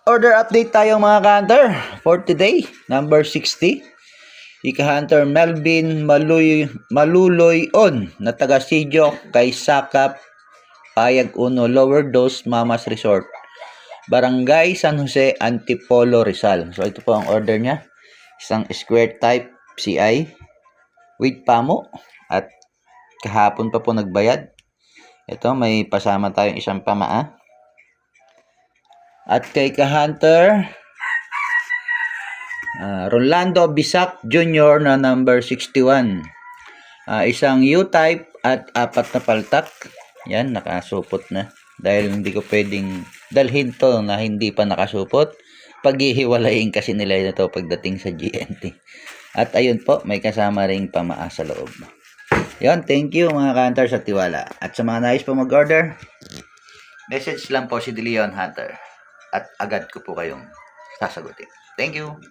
Order update tayo mga ka-hunter for today, number 60. Ika-hunter Melvin Maluloy on na taga Sidyo kay Sakap Payag Uno Lower Dose Mamas Resort, Barangay San Jose, Antipolo, Rizal. So ito po ang order niya. Isang square type CI with pamo at kahapon pa po nagbayad. Ito may pasama tayong isang pamaa. At kay ka-hunter Rolando Bisak Jr. na number 61. Isang U-type at 4 na paltak. Yan, nakasupot na. Dahil hindi ko pwedeng dalhin to na hindi pa nakasupot. Paghihiwalayin kasi nila ito pagdating sa GNT. At ayun po, may kasama ring pamaa sa loob. Yan, thank you mga ka-hunter sa tiwala. At sa mga nais po mag-order, message lang po si De Leon Hunter. At agad ko po kayong sasagutin. Thank you.